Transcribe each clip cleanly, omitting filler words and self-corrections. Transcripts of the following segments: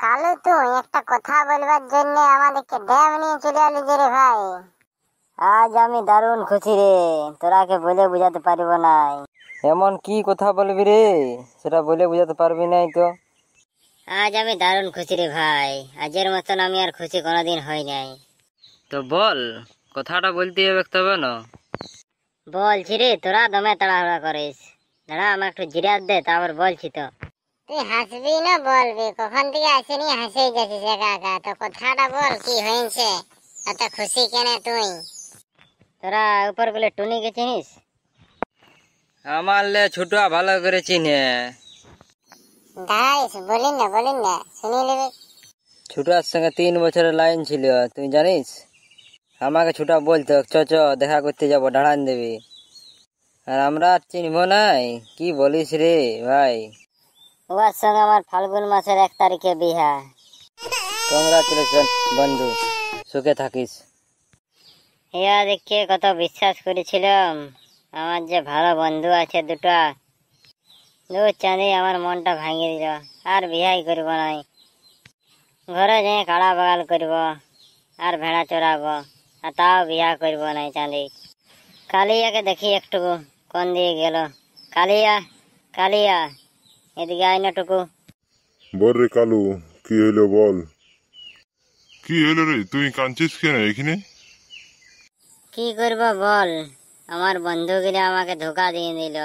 কালু, তুই একটা কথা বলবার জন্য আমাদেরকে ড্যাম নিয়ে চলে এলি যে রে ভাই। আজ আমি দারুণ খুশি রে, তোরাকে বলে বুঝাতে পারবো না। এমন কি কথা বলবি রে, সেটা বলে বুঝাতে পারবি নাই তো। আজ আমি দারুণ খুশি রে ভাই, আজের মতন আমি আর খুশি কোনোদিন হই নাই। তো বল, কথাটা বলতে হবে তবে না। বলছি রে, তোরা দমে তাড়াহুড়া করিস, দাঁড়া আমার একটু জিরাত দে, তারপর বলছি। তো তুই হাসবি না বলবি? কখন থেকে আসেনি হাসেই যাচ্ছিস একা একা। তো কথাটা বল, কি হয়েছে? এত খুশি কেন তুই? তোরা উপর বলে টুনিকে চিনিস? আমার লে ছোটুয়া ভালো করে চিনে। দাঁড়াইস, বলিন না শুনিয়ে নেবে। ছোটুয়ার সঙ্গে 3 বছরের লাইন ছিল, তুই জানিস? আমাকে ছোটা বলতো চ চ দেখা করতে যাবো, ঢাড়ান দেবি। আর আমরা আর চিনবো নাই, কি বলিস রে ভাই। ওর সঙ্গে আমার ফাল্গুন মাসের 1 তারিখে বিহা। কংগ্রাচুলেশন বন্ধু, সুখে থাকিস। ইয়া দেখে কত বিশ্বাস করেছিলাম, আমার যে ভালো বন্ধু আছে দুটো। দু চাঁদি আমার মনটা ভাঙিয়ে দিল। আর বিহাই করব নাই, ঘরে যেয়ে কাড়া বাগাল করব আর ভেড়া চড়াবো, আর তাও বিয়া করব নাই চাঁদি। কালিয়াকে দেখি একটু কোন দিয়ে গেল। কালিয়া, কালিয়া, এদিকে আয় না টুকু। বল রে কালু, কি হইলো বল। কি হইলো রে, তুই কাঁদছিস কেন এখানে? কি করব বল, আমার বন্ধুগুলো আমাকে ধোকা দিয়ে দিল,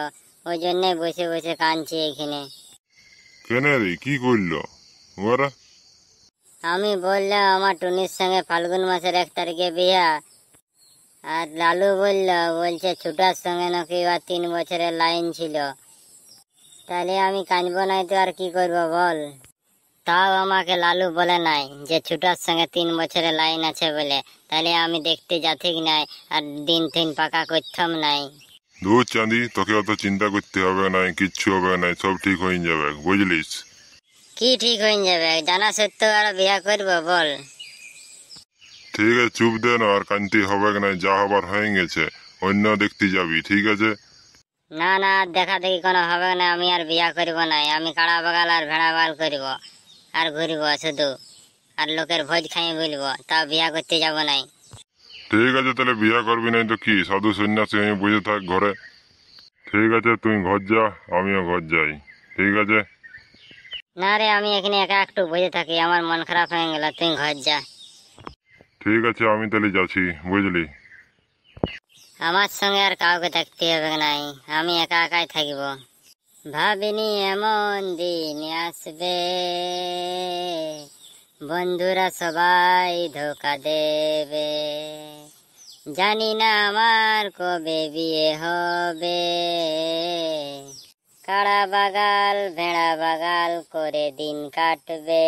ওই জন্যে বসে বসে কাঁদছি এখানে। কেন রে, কি করলো ওরা? আমি বললাম আমার টুনির সঙ্গে ফাল্গুন মাসের 1 তারিখে বিয়া, আর লালু বলছে ছুটার সঙ্গে নাকি আর 3 বছরের লাইন ছিল। তাহলে আমি কাঁদবো নাই তো আর কি করব বল। তাও আমাকে লালু বলে নাই যে ছুটার সঙ্গে 3 বছরের লাইন আছে বলে, তাহলে আমি দেখতে যাঠিক নাই আর দিন তিন পাকা করতাম নাই। দূর চাঁদি, তোকে অত চিন্তা করতে হবে না, কিচ্ছু হবে না, সব ঠিক হয়ে যাবে, বুঝলিস? কি ঠিক হয়ে যাবে? জানা সত্ত্বেও আর বিয়া করব বল। ঠিক আছে, চুপ দে না, আর কাঁদতে হবে না, যা হবার হয়ে গেছে, অন্য দেখতে যাবি, ঠিক আছে? না না, দেখা দেখি কোনো হবে না, আমি আর বিয়া করব নাই। আমি কাড়া বাগাল আর ভেড়া বাগাল করব আর ঘুরব শুধু, আর লোকের ভোজ খাই বলবো, তা বিয়া করতে যাব নাই। ঠিক আছে, তাহলে বিয়া করবি নাই তো কি, সাধু সন্ন্যাসী আমি বুঝে থাক ঘরে। ঠিক আছে, তুই ঘর যা, আমিও ঘর যাই, ঠিক আছে? না রে, আমি এখানে একা একটু বসে থাকি, আমার মন খারাপ হয়ে গেল, তুই ঘর যা। ঠিক আছে, আমি তাহলে যাচ্ছি, বুঝলি? আমার সঙ্গে আর কাউকে থাকতে হবে নাই, আমি একা একাই থাকব। ভাবিনি এমন দিন আসবে, বন্ধুরা সবাই ধোকা দেবে। জানি না আমার কবে বিয়ে হবে, কাড়া বাগাল ভেড়া বাগাল করে দিন কাটবে।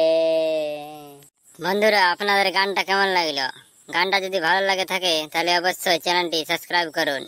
বন্ধুরা, আপনাদের গানটা কেমন লাগলো? গানটা যদি ভালো লাগে থাকে তাহলে অবশ্যই চ্যানেলটি সাবস্ক্রাইব করুন।